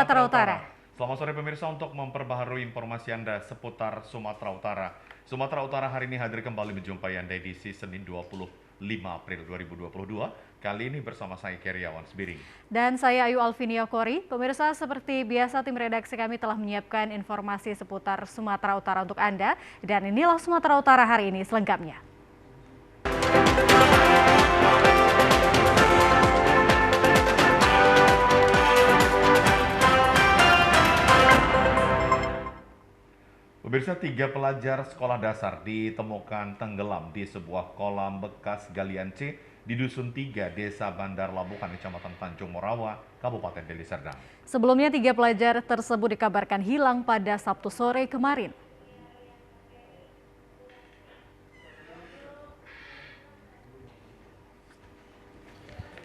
Sumatera Utara. Selamat sore pemirsa, untuk memperbaharui informasi Anda seputar Sumatera Utara. Sumatera Utara hari ini hadir kembali menjumpai Anda di Senin 25 April 2022. Kali ini bersama saya Keriawan Sbiring. Dan saya Ayu Alvinia Kori. Pemirsa, seperti biasa tim redaksi kami telah menyiapkan informasi seputar Sumatera Utara untuk Anda. Dan inilah Sumatera Utara hari ini selengkapnya. Pemirsa, 3 pelajar sekolah dasar ditemukan tenggelam di sebuah kolam bekas galian C di Dusun 3, Desa Bandar Labuhan, Kecamatan Tanjung Morawa, Kabupaten Deli Serdang. Sebelumnya 3 pelajar tersebut dikabarkan hilang pada Sabtu sore kemarin.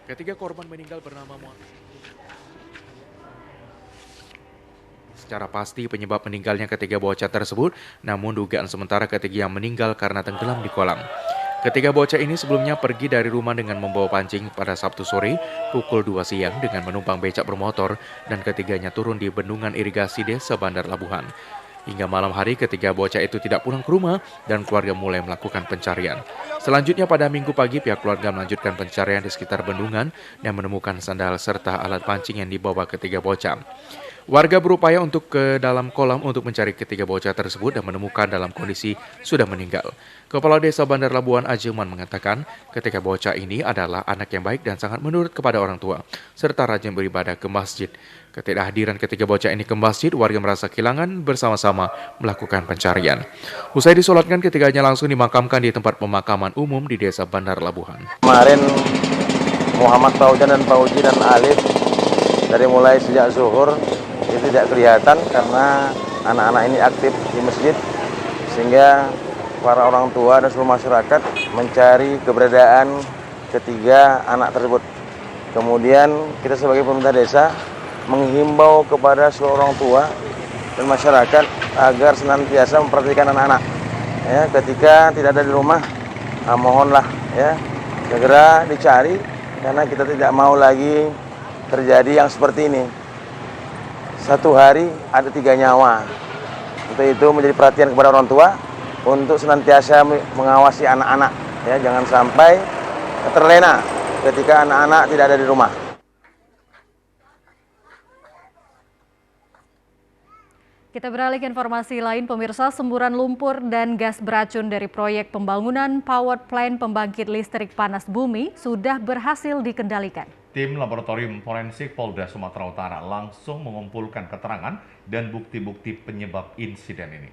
Ketiga korban meninggal bernama Muhammad. Secara pasti penyebab meninggalnya ketiga bocah tersebut, namun dugaan sementara ketiga yang meninggal karena tenggelam di kolam. Ketiga bocah ini sebelumnya pergi dari rumah dengan membawa pancing pada Sabtu sore pukul 2 siang dengan menumpang becak bermotor, dan ketiganya turun di bendungan irigasi Desa Bandar Labuhan. Hingga malam hari ketiga bocah itu tidak pulang ke rumah dan keluarga mulai melakukan pencarian. Selanjutnya pada Minggu pagi pihak keluarga melanjutkan pencarian di sekitar bendungan dan menemukan sandal serta alat pancing yang dibawa ketiga bocah. Warga berupaya untuk ke dalam kolam untuk mencari ketiga bocah tersebut dan menemukan dalam kondisi sudah meninggal. Kepala Desa Bandar Labuhan Ajeman mengatakan ketika bocah ini adalah anak yang baik dan sangat menurut kepada orang tua, serta rajin beribadah ke masjid. Ketidakhadiran ketiga bocah ini ke masjid, warga merasa kehilangan, bersama-sama melakukan pencarian. Usai disolatkan, ketiganya langsung dimakamkan di tempat pemakaman umum di Desa Bandar Labuhan. Kemarin Muhammad Faujan dan Fauji dan Alif dari mulai sejak zuhur itu tidak kelihatan karena anak-anak ini aktif di masjid, sehingga para orang tua dan seluruh masyarakat mencari keberadaan ketiga anak tersebut. Kemudian kita sebagai pemerintah desa menghimbau kepada seluruh orang tua dan masyarakat agar senantiasa memperhatikan anak-anak. Ya, ketika tidak ada di rumah, mohonlah ya segera dicari, karena kita tidak mau lagi terjadi yang seperti ini. Satu hari ada 3 nyawa. Untuk itu menjadi perhatian kepada orang tua untuk senantiasa mengawasi anak-anak, ya, jangan sampai terlena ketika anak-anak tidak ada di rumah. Kita beralih ke informasi lain, pemirsa. Semburan lumpur dan gas beracun dari proyek pembangunan power plant pembangkit listrik panas bumi sudah berhasil dikendalikan. Tim Laboratorium Forensik Polda Sumatera Utara langsung mengumpulkan keterangan dan bukti-bukti penyebab insiden ini.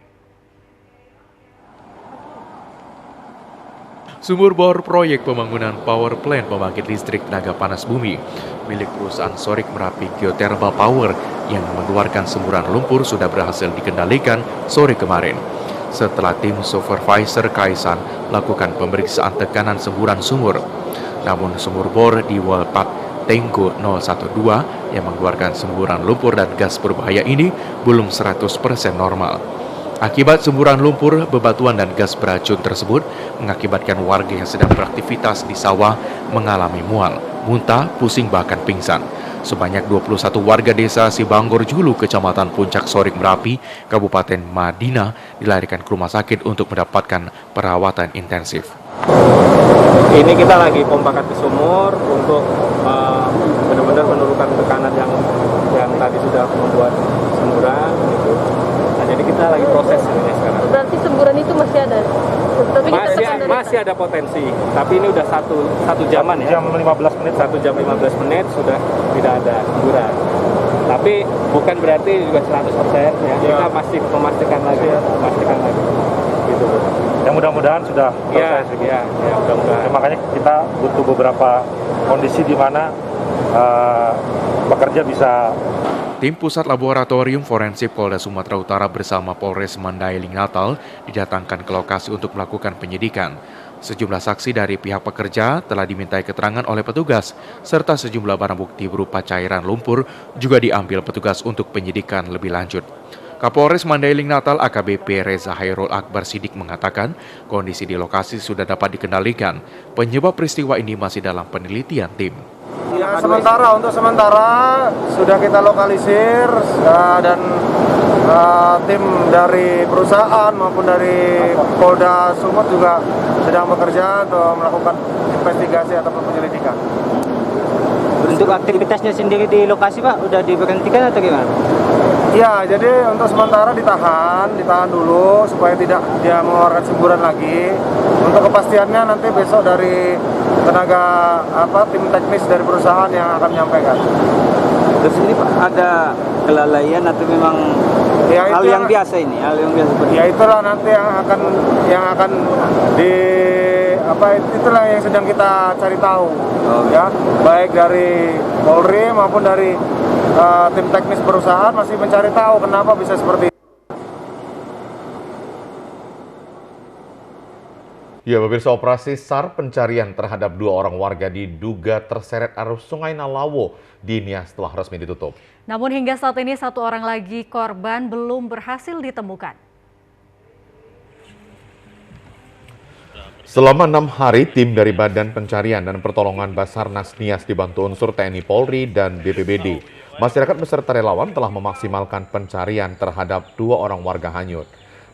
Sumur bor proyek pembangunan power plant pembangkit listrik tenaga panas bumi milik perusahaan Sorik Merapi Geothermal Power yang mengeluarkan semburan lumpur sudah berhasil dikendalikan sore kemarin. Setelah tim supervisor Kaisan melakukan pemeriksaan tekanan semburan sumur. Namun sumur bor di well part Tenggo 012 yang mengeluarkan semburan lumpur dan gas berbahaya ini belum 100% normal. Akibat semburan lumpur, bebatuan dan gas beracun tersebut mengakibatkan warga yang sedang beraktivitas di sawah mengalami mual, muntah, pusing bahkan pingsan. Sebanyak 21 warga desa Sibanggor Julu, Kecamatan Puncak Sorik Merapi, Kabupaten Madinah dilarikan ke rumah sakit untuk mendapatkan perawatan intensif. Ini kita lagi pompakan ke sumur untuk benar-benar menurunkan tekanan yang tadi sudah membuat semburan gitu. Nah, jadi kita lagi proses ini sekarang. Berarti semburan itu masih ada? Tapi masih ada potensi, tapi ini udah satu jaman ya. 1 jam 15 menit sudah tidak ada semburan. Tapi bukan berarti juga 100% ya. Kita masih memastikan lagi. Gitu. Yang mudah-mudahan sudah selesai. Ya, mudah-mudahan. Makanya kita butuh beberapa kondisi di mana pekerja bisa. Tim Pusat Laboratorium Forensik Polda Sumatera Utara bersama Polres Mandailing Natal didatangkan ke lokasi untuk melakukan penyidikan. Sejumlah saksi dari pihak pekerja telah dimintai keterangan oleh petugas, serta sejumlah barang bukti berupa cairan lumpur juga diambil petugas untuk penyidikan lebih lanjut. Kapolres Mandailing Natal AKBP Reza Hairul Akbar Sidik mengatakan kondisi di lokasi sudah dapat dikendalikan. Penyebab peristiwa ini masih dalam penelitian tim. Ya, untuk sementara sudah kita lokalisir dan tim dari perusahaan maupun dari Polda Sumut juga sedang bekerja untuk melakukan investigasi ataupun penyelidikan. Untuk aktivitasnya sendiri di lokasi Pak, udah diberhentikan atau gimana? Ya, jadi untuk sementara ditahan dulu supaya tidak dia mengeluarkan semburan lagi. Untuk kepastiannya nanti besok dari tenaga tim teknis dari perusahaan yang akan menyampaikan. Terus ini Pak, ada kelalaian atau memang ya, hal yang biasa ini? Hal yang biasa seperti ya itulah nanti yang akan itulah yang sedang kita cari tahu. Ya, baik dari Polri maupun dari tim teknis perusahaan masih mencari tahu kenapa bisa seperti itu. Ya, pemirsa, operasi SAR pencarian terhadap 2 orang warga diduga terseret arus Sungai Nalawo di Nias telah resmi ditutup. Namun hingga saat ini 1 orang lagi korban belum berhasil ditemukan. Selama 6 hari, tim dari Badan Pencarian dan Pertolongan Basarnas Nias dibantu unsur TNI Polri dan BPBD. Masyarakat beserta relawan telah memaksimalkan pencarian terhadap 2 orang warga hanyut.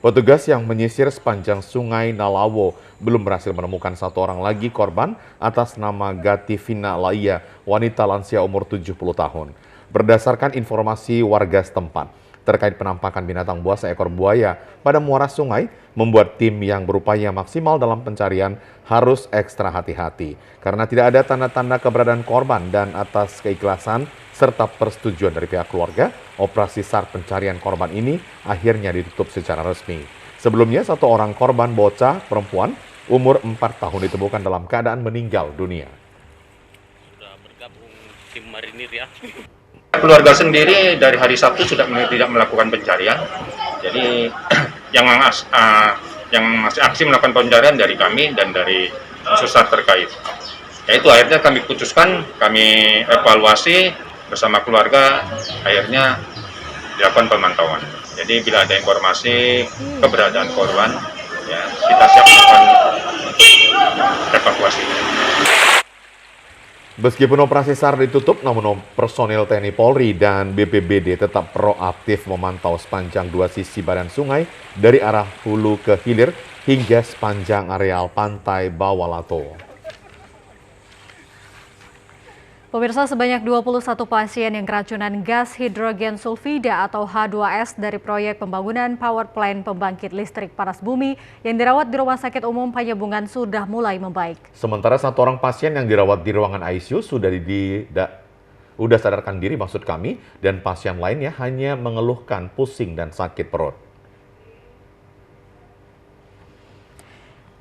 Petugas yang menyisir sepanjang Sungai Nalawo belum berhasil menemukan 1 orang lagi korban atas nama Gativina Laia, wanita lansia umur 70 tahun. Berdasarkan informasi warga setempat terkait penampakan binatang buas seekor buaya pada muara sungai, membuat tim yang berupaya maksimal dalam pencarian harus ekstra hati-hati karena tidak ada tanda-tanda keberadaan korban, dan atas keikhlasan serta persetujuan dari pihak keluarga, operasi SAR pencarian korban ini akhirnya ditutup secara resmi. Sebelumnya 1 orang korban bocah perempuan umur 4 tahun ditemukan dalam keadaan meninggal dunia. Sudah bergabung tim marinir ya. Keluarga sendiri dari hari Sabtu sudah tidak melakukan pencarian. Jadi yang masih aksi melakukan pencarian dari kami dan dari SAR terkait. Yaitu akhirnya kami putuskan, kami evaluasi bersama keluarga, akhirnya dilakukan pemantauan. Jadi bila ada informasi keberadaan korban, ya kita siap melakukan evakuasi. Meskipun operasi SAR ditutup, namun personil TNI Polri dan BPBD tetap proaktif memantau sepanjang 2 sisi badan sungai dari arah hulu ke hilir hingga sepanjang areal pantai Bawalato. Pemirsa, sebanyak 21 pasien yang keracunan gas hidrogen sulfida atau H2S dari proyek pembangunan power plant pembangkit listrik panas bumi yang dirawat di Rumah Sakit Umum Panyabungan sudah mulai membaik. Sementara 1 orang pasien yang dirawat di ruangan ICU sudah sadarkan diri dan pasien lainnya hanya mengeluhkan pusing dan sakit perut.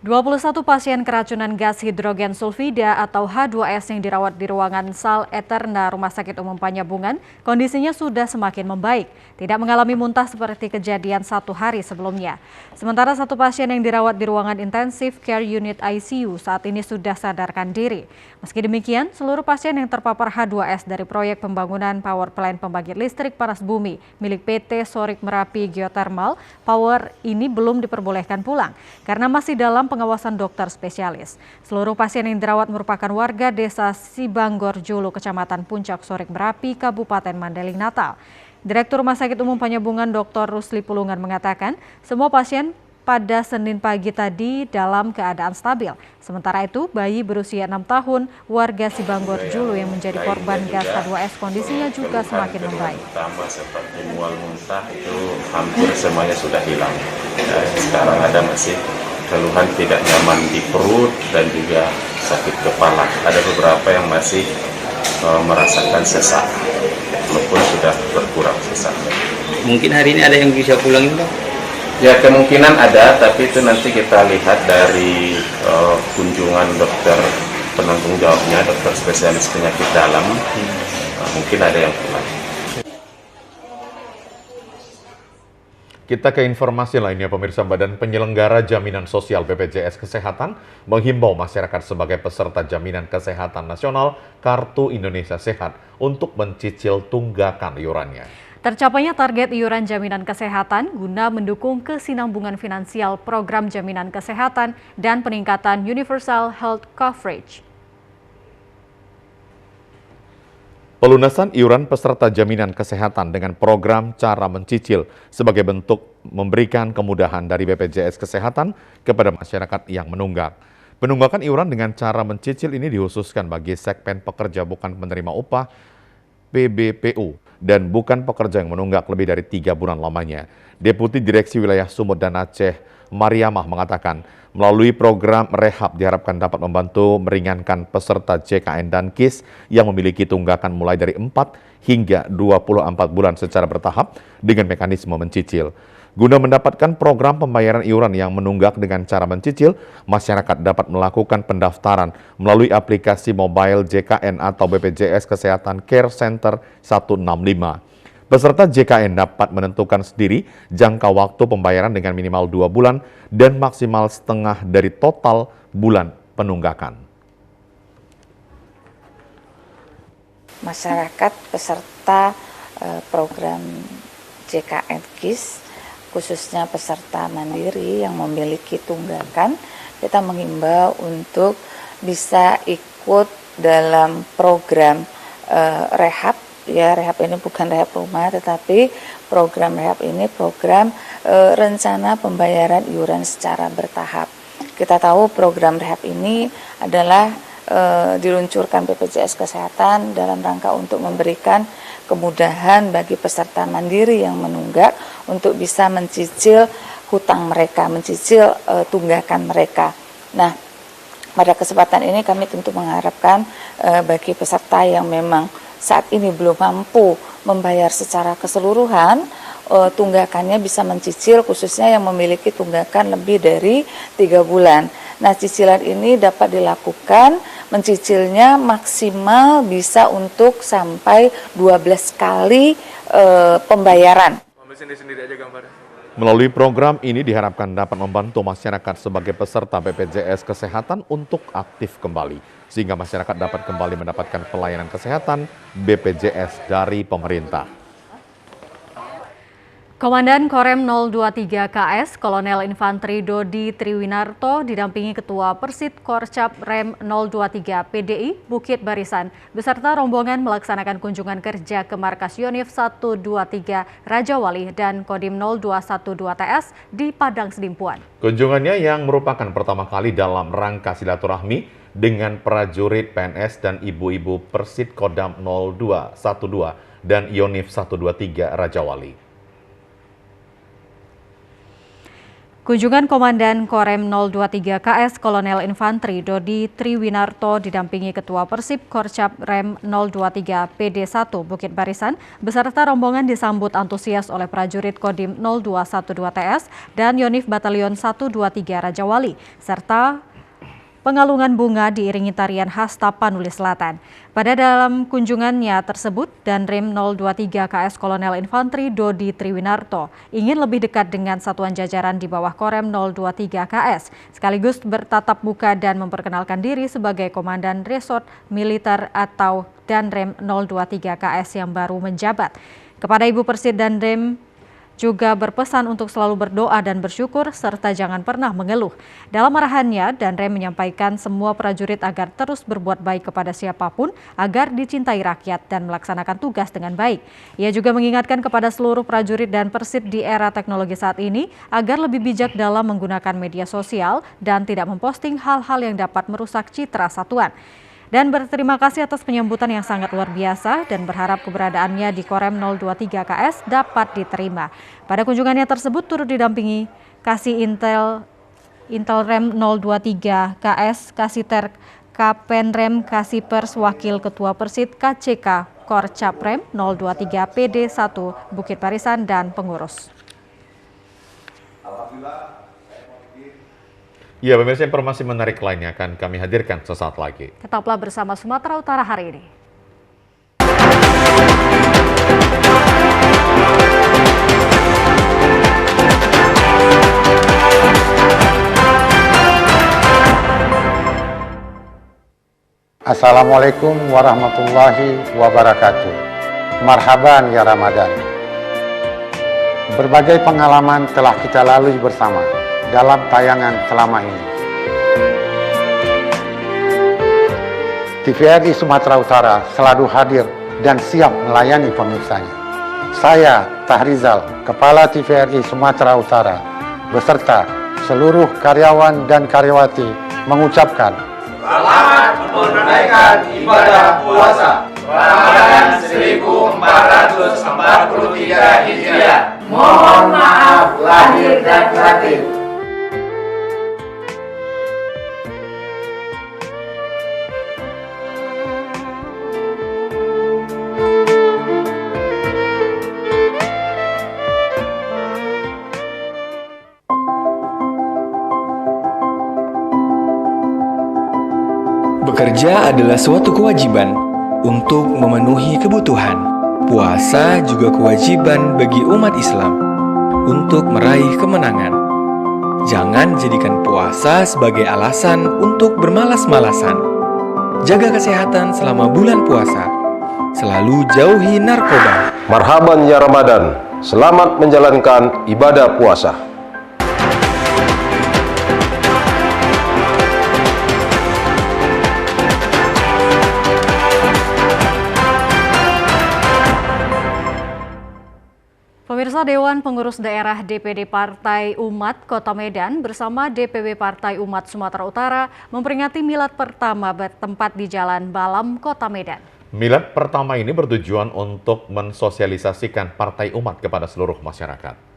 21 pasien keracunan gas hidrogen sulfida atau H2S yang dirawat di ruangan Sal Eterna Rumah Sakit Umum Panyabungan kondisinya sudah semakin membaik, tidak mengalami muntah seperti kejadian 1 hari sebelumnya. Sementara 1 pasien yang dirawat di ruangan Intensive Care Unit ICU saat ini sudah sadarkan diri. Meski demikian, seluruh pasien yang terpapar H2S dari proyek pembangunan power plant pembangkit listrik panas bumi milik PT Sorik Merapi Geothermal Power ini belum diperbolehkan pulang karena masih dalam pengawasan dokter spesialis. Seluruh pasien yang dirawat merupakan warga desa Sibanggor Julu, Kecamatan Puncak Sorik Merapi, Kabupaten Mandailing Natal. Direktur Rumah Sakit Umum Panyabungan Dr. Rusli Pulungan mengatakan semua pasien pada Senin pagi tadi dalam keadaan stabil. Sementara itu, bayi berusia 6 tahun warga Sibanggor Julu yang menjadi korban gas H2S kondisinya juga semakin membaik. Pertama seperti mual muntah itu hampir semuanya sudah hilang. Sekarang ada masih keluhan tidak nyaman di perut dan juga sakit kepala. Ada beberapa yang masih merasakan sesak, walaupun sudah berkurang sesaknya. Mungkin hari ini ada yang bisa pulang itu? Ya, kemungkinan ada, tapi itu nanti kita lihat dari kunjungan dokter penanggung jawabnya, dokter spesialis penyakit dalam. Mungkin ada yang pulang. Kita ke informasi lainnya, pemirsa. Badan Penyelenggara Jaminan Sosial BPJS Kesehatan menghimbau masyarakat sebagai peserta Jaminan Kesehatan Nasional Kartu Indonesia Sehat untuk mencicil tunggakan iurannya. Tercapainya target iuran jaminan kesehatan guna mendukung kesinambungan finansial program jaminan kesehatan dan peningkatan universal health coverage. Pelunasan iuran peserta jaminan kesehatan dengan program cara mencicil sebagai bentuk memberikan kemudahan dari BPJS Kesehatan kepada masyarakat yang menunggak. Penunggakan iuran dengan cara mencicil ini dikhususkan bagi segmen pekerja bukan penerima upah PBPU dan bukan pekerja yang menunggak lebih dari 3 bulan lamanya. Deputi Direksi Wilayah Sumut dan Aceh, Mariamah, mengatakan melalui program rehab diharapkan dapat membantu meringankan peserta JKN dan KIS yang memiliki tunggakan mulai dari 4 hingga 24 bulan secara bertahap dengan mekanisme mencicil. Guna mendapatkan program pembayaran iuran yang menunggak dengan cara mencicil, masyarakat dapat melakukan pendaftaran melalui aplikasi mobile JKN atau BPJS Kesehatan Care Center 165. Peserta JKN dapat menentukan sendiri jangka waktu pembayaran dengan minimal 2 bulan dan maksimal setengah dari total bulan penunggakan. Masyarakat peserta program JKN KIS, khususnya peserta mandiri yang memiliki tunggakan, kita menghimbau untuk bisa ikut dalam program rehab. Ya, rehab ini bukan rehab rumah, tetapi program rehab ini program rencana pembayaran iuran secara bertahap. Kita tahu program rehab ini adalah diluncurkan BPJS Kesehatan dalam rangka untuk memberikan kemudahan bagi peserta mandiri yang menunggak untuk bisa mencicil hutang mereka, mencicil tunggakan mereka. Nah, pada kesempatan ini kami tentu mengharapkan bagi peserta yang memang saat ini belum mampu membayar secara keseluruhan, tunggakannya bisa mencicil, khususnya yang memiliki tunggakan lebih dari 3 bulan. Nah, cicilan ini dapat dilakukan, mencicilnya maksimal bisa untuk sampai 12 kali pembayaran. Melalui program ini diharapkan dapat membantu masyarakat sebagai peserta BPJS Kesehatan untuk aktif kembali, sehingga masyarakat dapat kembali mendapatkan pelayanan kesehatan BPJS dari pemerintah. Komandan Korem 023 KS, Kolonel Infantri Dodi Triwinarto didampingi Ketua Persit Korcap Rem 023 PDI Bukit Barisan beserta rombongan melaksanakan kunjungan kerja ke markas Yonif 123 Raja Wali dan Kodim 0212 TS di Padang Sedimpuan. Kunjungannya yang merupakan pertama kali dalam rangka silaturahmi dengan prajurit PNS dan ibu-ibu Persit Kodam 0212 dan Yonif 123 Raja Wali. Kunjungan Komandan Korem 023 KS Kolonel Infantri Dodi Triwinarto didampingi Ketua Persib Korcap Rem 023 PD1 Bukit Barisan beserta rombongan disambut antusias oleh prajurit Kodim 0212 TS dan Yonif Batalion 123 Raja Wali serta pengalungan bunga diiringi tarian khas Tapanuli Selatan. Pada dalam kunjungannya tersebut, Danrem 023 KS Kolonel Infantri Dodi Triwinarto ingin lebih dekat dengan satuan jajaran di bawah Korem 023 KS, sekaligus bertatap muka dan memperkenalkan diri sebagai Komandan Resort Militer atau Danrem 023 KS yang baru menjabat. Kepada Ibu Persit Danrem juga berpesan untuk selalu berdoa dan bersyukur serta jangan pernah mengeluh. Dalam arahannya, Danrem menyampaikan semua prajurit agar terus berbuat baik kepada siapapun agar dicintai rakyat dan melaksanakan tugas dengan baik. Ia juga mengingatkan kepada seluruh prajurit dan Persib di era teknologi saat ini agar lebih bijak dalam menggunakan media sosial dan tidak memposting hal-hal yang dapat merusak citra satuan. Dan berterima kasih atas penyambutan yang sangat luar biasa dan berharap keberadaannya di Korem 023 KS dapat diterima. Pada kunjungannya tersebut turut didampingi Kasih Intel Rem 023 KS, Kasiter Kapenrem Kasih Pers Wakil Ketua Persit KCK Korcap Rem 023 PD1 Bukit Barisan dan pengurus. Ya, pemirsa, informasi menarik lainnya akan kami hadirkan sesaat lagi. Tetaplah bersama Sumatera Utara hari ini. Assalamualaikum warahmatullahi wabarakatuh. Marhaban ya Ramadan. Berbagai pengalaman telah kita lalui bersama dalam tayangan selama ini. TVRI Sumatera Utara selalu hadir dan siap melayani pemirsanya. Saya, Tahrizal, Kepala TVRI Sumatera Utara, beserta seluruh karyawan dan karyawati mengucapkan selamat menunaikan ibadah puasa Ramadan 1443 Hijriah. Mohon maaf lahir dan batin. Bekerja adalah suatu kewajiban untuk memenuhi kebutuhan. Puasa juga kewajiban bagi umat Islam untuk meraih kemenangan. Jangan jadikan puasa sebagai alasan untuk bermalas-malasan. Jaga kesehatan selama bulan puasa. Selalu jauhi narkoba. Marhaban ya Ramadan. Selamat menjalankan ibadah puasa. Pemirsa, Dewan Pengurus Daerah DPD Partai Umat Kota Medan bersama DPW Partai Umat Sumatera Utara memperingati milad pertama bertempat di Jalan Balam, Kota Medan. Milad pertama ini bertujuan untuk mensosialisasikan Partai Umat kepada seluruh masyarakat.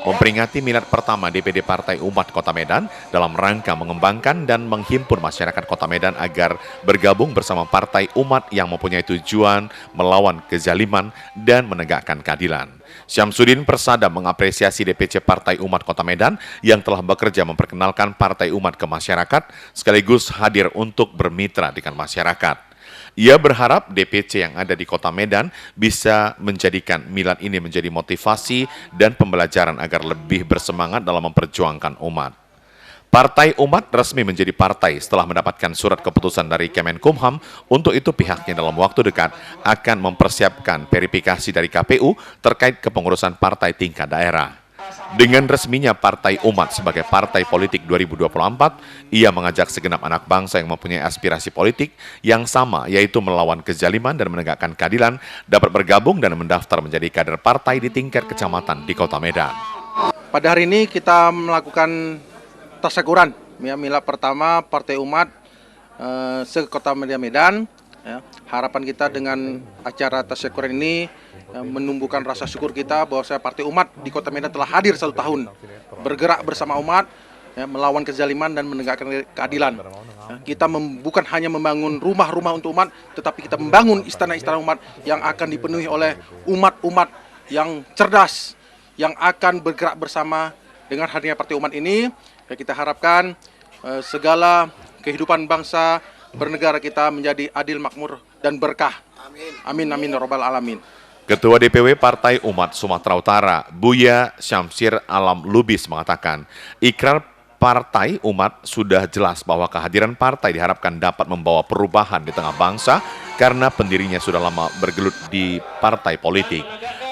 Memperingati milad pertama DPD Partai Umat Kota Medan dalam rangka mengembangkan dan menghimpun masyarakat Kota Medan agar bergabung bersama Partai Umat yang mempunyai tujuan melawan kezaliman dan menegakkan keadilan. Syamsuddin Persada mengapresiasi DPC Partai Umat Kota Medan yang telah bekerja memperkenalkan Partai Umat ke masyarakat sekaligus hadir untuk bermitra dengan masyarakat. Ia berharap DPC yang ada di Kota Medan bisa menjadikan milad ini menjadi motivasi dan pembelajaran agar lebih bersemangat dalam memperjuangkan umat. Partai Umat resmi menjadi partai setelah mendapatkan surat keputusan dari Kemenkumham. Untuk itu pihaknya dalam waktu dekat akan mempersiapkan verifikasi dari KPU terkait kepengurusan partai tingkat daerah. Dengan resminya Partai Umat sebagai partai politik 2024, ia mengajak segenap anak bangsa yang mempunyai aspirasi politik yang sama, yaitu melawan kezaliman dan menegakkan keadilan, dapat bergabung dan mendaftar menjadi kader partai di tingkat kecamatan di Kota Medan. Pada hari ini kita melakukan tasyakuran, milad pertama Partai Umat se-Kota Medan. Ya, harapan kita dengan acara tasyakuran ini menumbuhkan rasa syukur kita bahwa Partai Umat di Kota Medan telah hadir 1 tahun bergerak bersama umat, ya, melawan kezaliman dan menegakkan keadilan. Ya, kita bukan hanya membangun rumah-rumah untuk umat, tetapi kita membangun istana-istana umat yang akan dipenuhi oleh umat-umat yang cerdas, yang akan bergerak bersama. Dengan hadirnya Partai Umat ini, ya, kita harapkan segala kehidupan bangsa bernegara kita menjadi adil, makmur, dan berkah. Amin, amin, ya Rabbal Alamin. Ketua DPW Partai Umat Sumatera Utara, Buya Syamsir Alam Lubis mengatakan, ikrar Partai Umat sudah jelas bahwa kehadiran partai diharapkan dapat membawa perubahan di tengah bangsa karena pendirinya sudah lama bergelut di partai politik.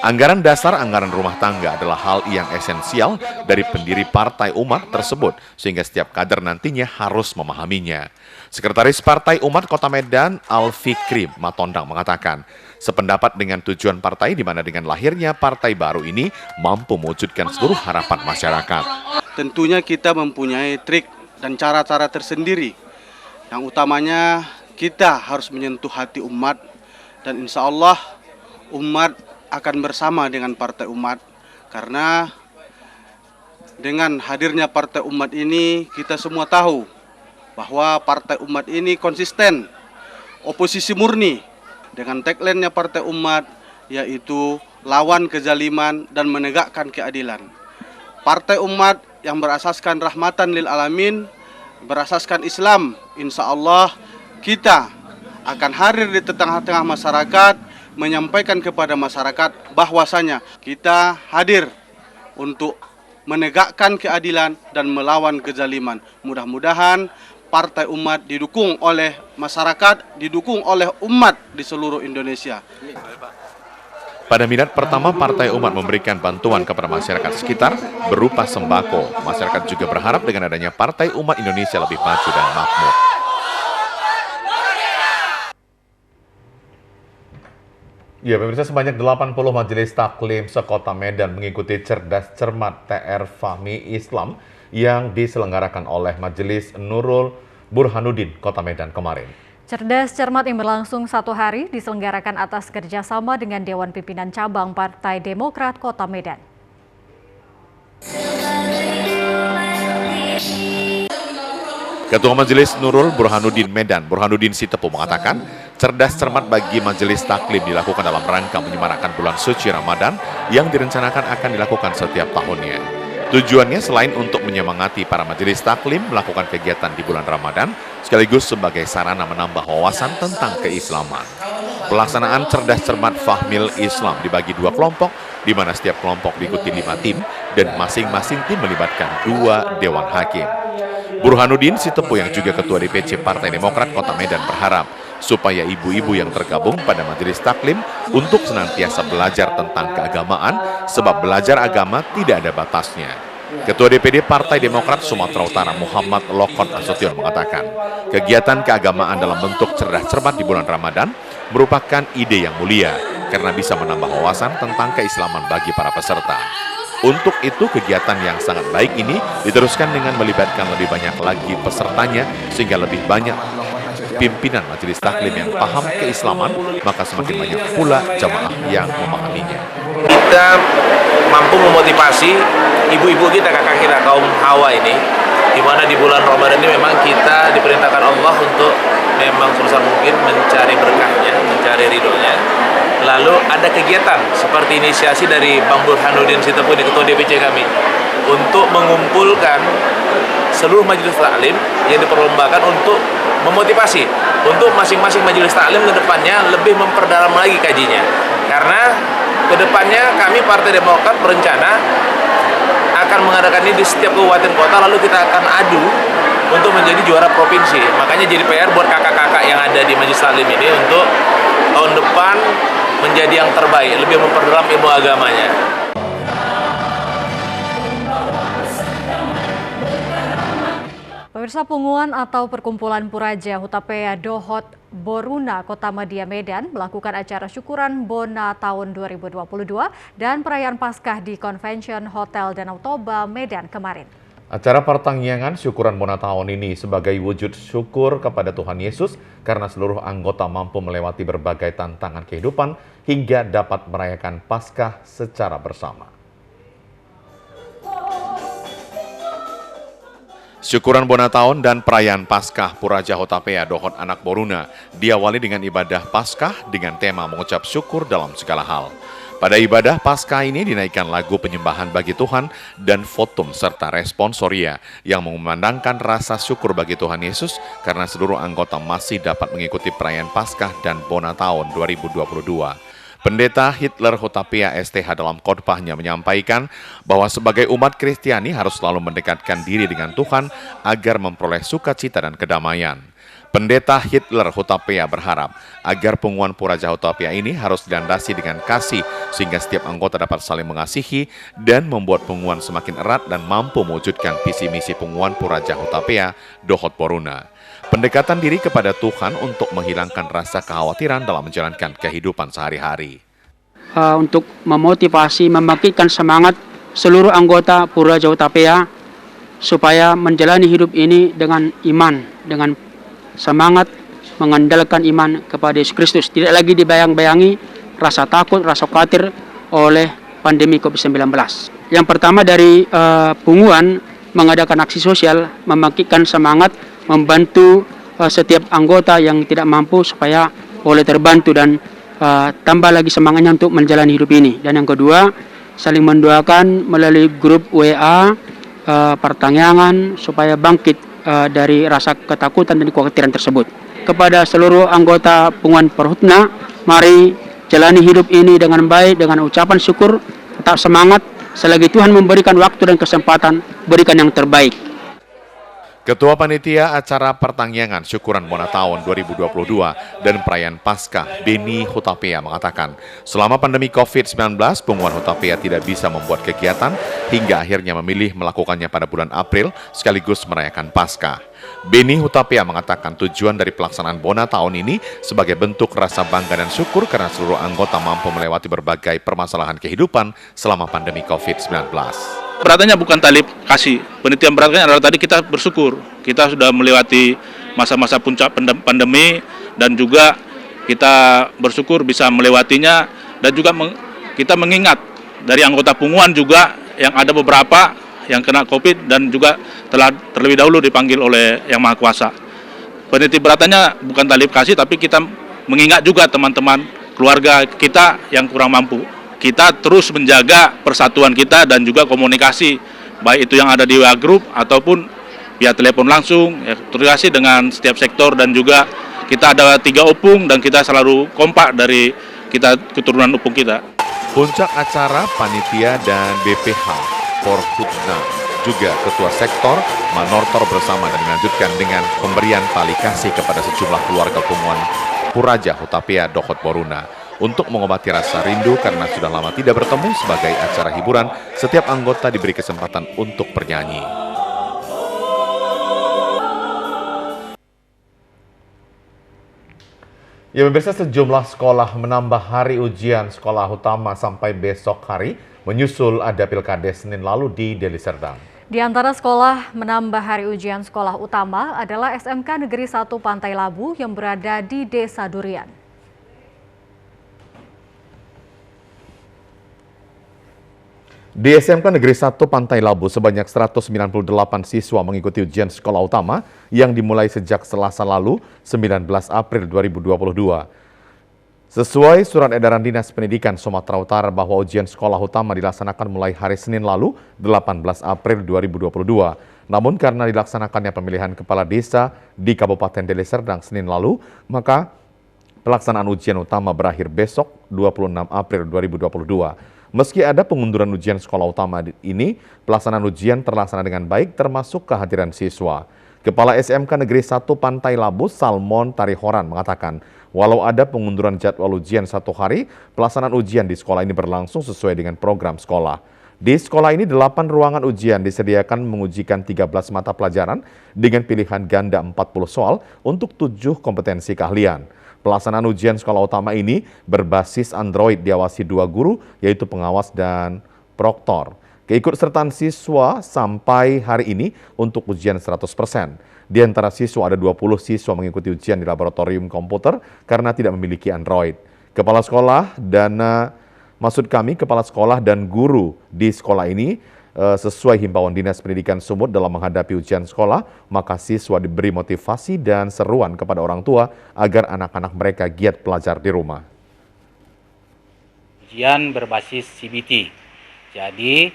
Anggaran dasar anggaran rumah tangga adalah hal yang esensial dari pendiri Partai Umat tersebut, sehingga setiap kader nantinya harus memahaminya. Sekretaris Partai Umat Kota Medan, Al-Fikri Matondang mengatakan, sependapat dengan tujuan partai di mana dengan lahirnya partai baru ini mampu mewujudkan seluruh harapan masyarakat. Tentunya kita mempunyai trik dan cara-cara tersendiri. Yang utamanya kita harus menyentuh hati umat dan insya Allah umat akan bersama dengan Partai Umat. Karena dengan hadirnya Partai Umat ini kita semua tahu bahwa Partai Umat ini konsisten, oposisi murni. Dengan tagline-nya Partai Umat yaitu lawan kezaliman dan menegakkan keadilan. Partai Umat yang berasaskan rahmatan lil alamin, berasaskan Islam, insya Allah kita akan hadir di tengah-tengah masyarakat, menyampaikan kepada masyarakat bahwasanya kita hadir untuk menegakkan keadilan dan melawan kezaliman. Mudah-mudahan Partai Umat didukung oleh masyarakat, didukung oleh umat di seluruh Indonesia. Pada milad pertama, Partai Umat memberikan bantuan kepada masyarakat sekitar berupa sembako. Masyarakat juga berharap dengan adanya Partai Umat Indonesia lebih maju dan makmur. Ya, pemirsa, sebanyak 80 majelis taklim sekota Medan mengikuti Cerdas Cermat TR Fahmi Islam yang diselenggarakan oleh Majelis Nurul Burhanuddin Kota Medan kemarin. Cerdas Cermat yang berlangsung 1 hari diselenggarakan atas kerjasama dengan Dewan Pimpinan Cabang Partai Demokrat Kota Medan. Ketua Majelis Nurul Burhanuddin Medan, Burhanuddin Sitepu mengatakan, cerdas cermat bagi majelis taklim dilakukan dalam rangka menyemarakan bulan suci Ramadan yang direncanakan akan dilakukan setiap tahunnya. Tujuannya selain untuk menyemangati para majelis taklim melakukan kegiatan di bulan Ramadan, sekaligus sebagai sarana menambah wawasan tentang keislaman. Pelaksanaan cerdas cermat Fahmil Islam dibagi 2 kelompok, di mana setiap kelompok diikuti 5 tim dan masing-masing tim melibatkan 2 dewan hakim. Burhanuddin Sitepu yang juga Ketua DPC Partai Demokrat Kota Medan berharap supaya ibu-ibu yang tergabung pada majelis taklim untuk senantiasa belajar tentang keagamaan, sebab belajar agama tidak ada batasnya. Ketua DPD Partai Demokrat Sumatera Utara Muhammad Lokon Asution mengatakan, kegiatan keagamaan dalam bentuk cerdas cermat di bulan Ramadan merupakan ide yang mulia karena bisa menambah wawasan tentang keislaman bagi para peserta. Untuk itu, kegiatan yang sangat baik ini diteruskan dengan melibatkan lebih banyak lagi pesertanya sehingga lebih banyak pimpinan majelis taklim yang paham keislaman, maka semakin banyak pula jamaah yang memahaminya. Kita mampu memotivasi ibu-ibu kita, kakak kita, kaum hawa ini, di mana di bulan Ramadan ini memang kita diperintahkan Allah untuk memang sebesar mungkin mencari berkahnya, mencari ridhonya. Lalu ada kegiatan seperti inisiasi dari Bang Burhanuddin Sitepu, Ketua DPC kami, untuk mengumpulkan seluruh majelis taklim yang diperlombakan untuk memotivasi untuk masing-masing majelis taklim ke depannya lebih memperdalam lagi kajinya. Karena ke depannya kami Partai Demokrat berencana akan mengadakan ini di setiap kabupaten kota, lalu kita akan adu untuk menjadi juara provinsi. Makanya jadi PR buat kakak-kakak yang ada di majelis taklim ini untuk tahun depan menjadi yang terbaik, lebih memperdalam ilmu agamanya. Pemirsa, Punguan atau Perkumpulan Puraja Hutapea Dohot Boruna Kota Madia Medan melakukan acara syukuran Bona tahun 2022 dan perayaan Paskah di Convention Hotel Danau Toba Medan kemarin. Acara pertanggiangan syukuran Bona tahun ini sebagai wujud syukur kepada Tuhan Yesus karena seluruh anggota mampu melewati berbagai tantangan kehidupan hingga dapat merayakan Paskah secara bersama. Syukuran Bona tahun dan perayaan Paskah Puraja Hutapea Dohot Anak Boruna diawali dengan ibadah Paskah dengan tema mengucap syukur dalam segala hal. Pada ibadah Paskah ini dinaikkan lagu penyembahan bagi Tuhan dan votum serta responsoria yang mengumandangkan rasa syukur bagi Tuhan Yesus karena seluruh anggota masih dapat mengikuti perayaan Paskah dan Bona tahun 2022. Pendeta Hitler Hutapea STH dalam khotbahnya menyampaikan bahwa sebagai umat Kristiani harus selalu mendekatkan diri dengan Tuhan agar memperoleh sukacita dan kedamaian. Pendeta Hitler Hutapea berharap agar Punguan Puraja Hutapea ini harus dilandasi dengan kasih sehingga setiap anggota dapat saling mengasihi dan membuat Punguan semakin erat dan mampu mewujudkan visi misi Punguan Puraja Hutapea Dohot Boruna. Pendekatan diri kepada Tuhan untuk menghilangkan rasa kekhawatiran dalam menjalankan kehidupan sehari-hari. Untuk memotivasi, membangkitkan semangat seluruh anggota Puraja Hutapea supaya menjalani hidup ini dengan iman, dengan semangat mengandalkan iman kepada Yesus Kristus. Tidak lagi dibayang-bayangi rasa takut, rasa khawatir oleh pandemi COVID-19. Yang pertama dari Punguan mengadakan aksi sosial, membangkitkan semangat, membantu setiap anggota yang tidak mampu supaya boleh terbantu dan tambah lagi semangatnya untuk menjalani hidup ini. Dan yang kedua, saling mendoakan melalui grup WA pertanggiangan supaya bangkit dari rasa ketakutan dan kekhawatiran tersebut. Kepada seluruh anggota Punguan Perhutna, mari jalani hidup ini dengan baik, dengan ucapan syukur, tetap semangat, selagi Tuhan memberikan waktu dan kesempatan, berikan yang terbaik. Ketua Panitia Acara Pertangyangan Syukuran Bona Tahun 2022 dan Perayaan Paskah, Beni Hutapea mengatakan, selama pandemi COVID-19, Pengumuman Hutapea tidak bisa membuat kegiatan hingga akhirnya memilih melakukannya pada bulan April sekaligus merayakan Paskah. Beni Hutapea mengatakan tujuan dari pelaksanaan Bona tahun ini sebagai bentuk rasa bangga dan syukur karena seluruh anggota mampu melewati berbagai permasalahan kehidupan selama pandemi COVID-19. Beratannya bukan talib kasih. Penelitian beratnya adalah tadi kita bersyukur. Kita sudah melewati masa-masa puncak pandemi dan juga kita bersyukur bisa melewatinya dan juga kita mengingat dari anggota Punguan juga yang ada beberapa yang kena COVID dan juga telah terlebih dahulu dipanggil oleh Yang Maha Kuasa. Penelitian beratannya bukan talib kasih tapi kita mengingat juga teman-teman keluarga kita yang kurang mampu. Kita terus menjaga persatuan kita dan juga komunikasi, baik itu yang ada di WA Group ataupun via telepon langsung, ya, komunikasi dengan setiap sektor dan juga kita ada 3 opung dan kita selalu kompak dari kita keturunan opung kita. Puncak acara panitia dan BPH Porkutna juga ketua sektor Manortor bersama dan melanjutkan dengan pemberian tali kasih kepada sejumlah keluarga Punguan Puraja Hutapea Dokot Boruna. Untuk mengobati rasa rindu karena sudah lama tidak bertemu sebagai acara hiburan, setiap anggota diberi kesempatan untuk bernyanyi. Ya, pemirsa, sejumlah sekolah menambah hari ujian sekolah utama sampai besok hari, menyusul ada Pilkades Senin lalu di Deli Serdang. Di antara sekolah menambah hari ujian sekolah utama adalah SMK Negeri 1 Pantai Labu yang berada di Desa Durian. Di SMK Negeri 1 Pantai Labu, sebanyak 198 siswa mengikuti ujian sekolah utama yang dimulai sejak Selasa lalu, 19 April 2022. Sesuai surat edaran Dinas Pendidikan Sumatera Utara bahwa ujian sekolah utama dilaksanakan mulai hari Senin lalu, 18 April 2022. Namun karena dilaksanakannya pemilihan kepala desa di Kabupaten Deli Serdang Senin lalu, maka pelaksanaan ujian utama berakhir besok, 26 April 2022. Meski ada pengunduran ujian sekolah utama ini, pelaksanaan ujian terlaksana dengan baik termasuk kehadiran siswa. Kepala SMK Negeri 1 Pantai Labu, Salmon Tarihoran, mengatakan, walau ada pengunduran jadwal ujian 1 hari, pelaksanaan ujian di sekolah ini berlangsung sesuai dengan program sekolah. Di sekolah ini 8 ruangan ujian disediakan mengujikan 13 mata pelajaran dengan pilihan ganda 40 soal untuk 7 kompetensi keahlian. Pelaksanaan ujian sekolah utama ini berbasis Android, diawasi 2 guru, yaitu pengawas dan proktor. Keikutsertaan siswa sampai hari ini untuk ujian 100%. Di antara siswa ada 20 siswa mengikuti ujian di laboratorium komputer karena tidak memiliki Android. Kepala sekolah dan guru di sekolah ini sesuai himbauan Dinas Pendidikan Sumut dalam menghadapi ujian sekolah, maka siswa diberi motivasi dan seruan kepada orang tua agar anak-anak mereka giat belajar di rumah. Ujian berbasis CBT, jadi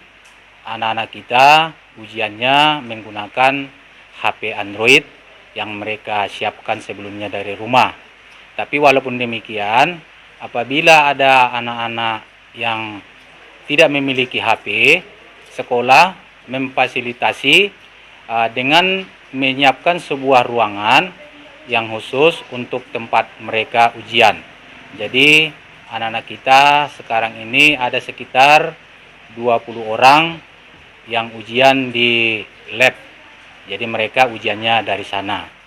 anak-anak kita ujiannya menggunakan HP Android yang mereka siapkan sebelumnya dari rumah. Tapi walaupun demikian, apabila ada anak-anak yang tidak memiliki HP, sekolah memfasilitasi dengan menyiapkan sebuah ruangan yang khusus untuk tempat mereka ujian. Jadi anak-anak kita sekarang ini ada sekitar 20 orang yang ujian di lab. Jadi mereka ujiannya dari sana.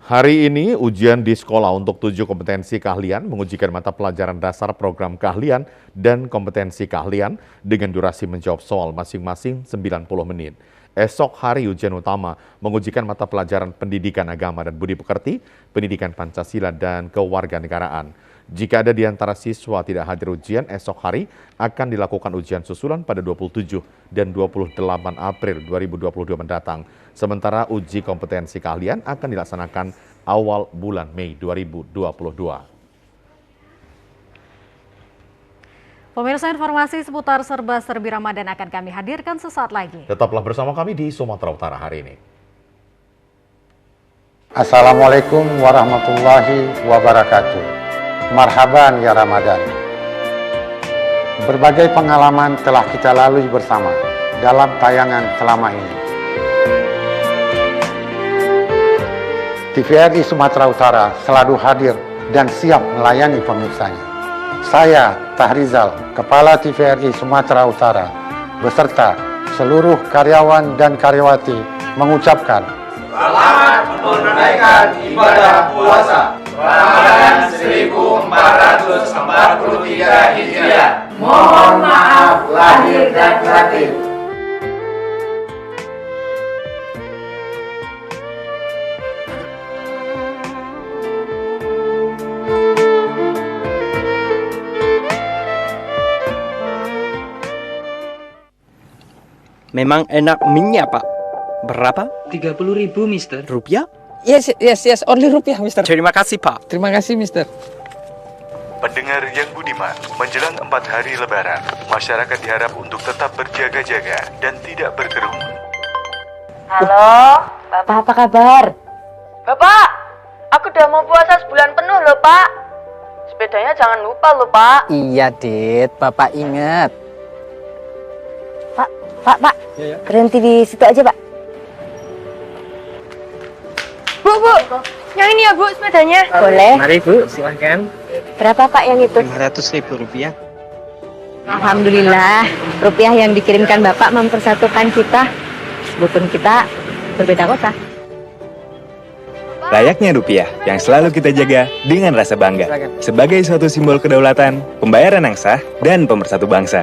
Hari ini ujian di sekolah untuk 7 kompetensi keahlian mengujikan mata pelajaran dasar program keahlian dan kompetensi keahlian dengan durasi menjawab soal masing-masing 90 menit. Esok hari ujian utama mengujikan mata pelajaran pendidikan agama dan budi pekerti, pendidikan Pancasila dan kewarganegaraan. Jika ada di antara siswa tidak hadir ujian, esok hari akan dilakukan ujian susulan pada 27 dan 28 April 2022 mendatang. Sementara uji kompetensi keahlian akan dilaksanakan awal bulan Mei 2022. Pemirsa, informasi seputar serba-serbi Ramadan akan kami hadirkan sesaat lagi. Tetaplah bersama kami di Sumatera Utara hari ini. Assalamualaikum warahmatullahi wabarakatuh. Marhaban ya Ramadan. Berbagai pengalaman telah kita lalui bersama dalam tayangan selama ini. TVRI Sumatera Utara selalu hadir dan siap melayani pemirsanya. Saya, Tahrizal, Kepala TVRI Sumatera Utara, beserta seluruh karyawan dan karyawati mengucapkan Selamat menunaikan ibadah puasa Ramadan 1443 Hijriah. Mohon maaf lahir dan batin. Memang enak minyak, Pak. Berapa? 30.000, Mister. Rupiah? Yes, only rupiah, Mister. Terima kasih, Pak. Terima kasih, Mister. Pendengar yang budiman, menjelang 4 hari Lebaran, masyarakat diharap untuk tetap berjaga-jaga dan tidak berkerumun. Halo, Bapak apa kabar? Bapak, aku udah mau puasa sebulan penuh loh, Pak. Sepedanya jangan lupa loh, Pak. Iya, Dit. Bapak ingat. Pak, berhenti di situ aja, Pak. Bu, yang ini ya, Bu, sepedanya. Boleh. Mari, Bu, silakan. Berapa, Pak, yang itu? 500.000 rupiah. Alhamdulillah, rupiah yang dikirimkan Bapak mempersatukan kita. Meskipun kita berbeda kota. Layaknya rupiah yang selalu kita jaga dengan rasa bangga. Sebagai suatu simbol kedaulatan, pembayaran yang sah, dan pemersatu bangsa.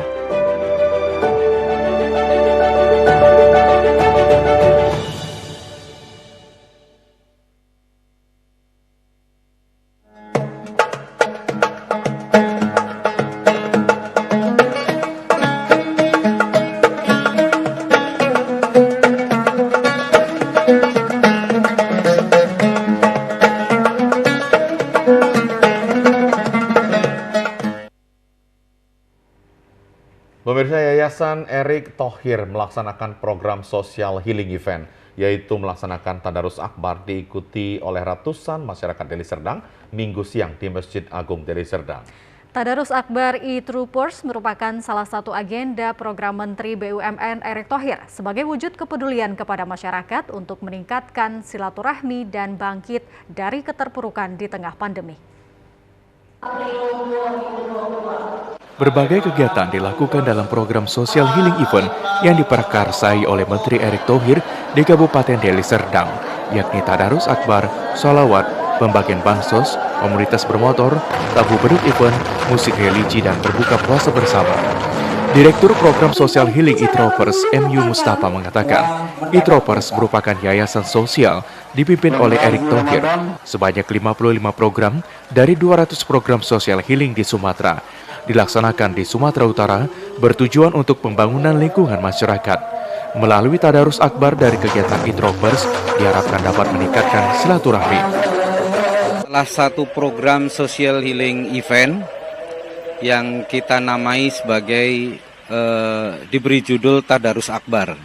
Pemirsa, Yayasan Erick Thohir melaksanakan program sosial healing event, yaitu melaksanakan Tadarus Akbar diikuti oleh ratusan masyarakat Deli Serdang Minggu siang di Masjid Agung Deli Serdang. Tadarus Akbar e-Troopers merupakan salah satu agenda program Menteri BUMN Erick Thohir sebagai wujud kepedulian kepada masyarakat untuk meningkatkan silaturahmi dan bangkit dari keterpurukan di tengah pandemi. Berbagai kegiatan dilakukan dalam program sosial healing event yang diprakarsai oleh Menteri Erick Thohir di Kabupaten Deli Serdang, yakni Tadarus Akbar, sholawat, pembagian bansos, komunitas bermotor, tabu beduk event, musik religi, dan berbuka puasa bersama. Direktur Program Sosial Healing e-Troopers MU Mustafa mengatakan, e-Troopers merupakan yayasan sosial dipimpin oleh Erick Thohir. Sebanyak 55 program dari 200 program sosial healing di Sumatera dilaksanakan di Sumatera Utara bertujuan untuk pembangunan lingkungan masyarakat. Melalui Tadarus Akbar dari kegiatan e-Troopers diharapkan dapat meningkatkan silaturahmi. Salah satu program social healing event yang kita namai sebagai diberi judul Tadarus Akbar.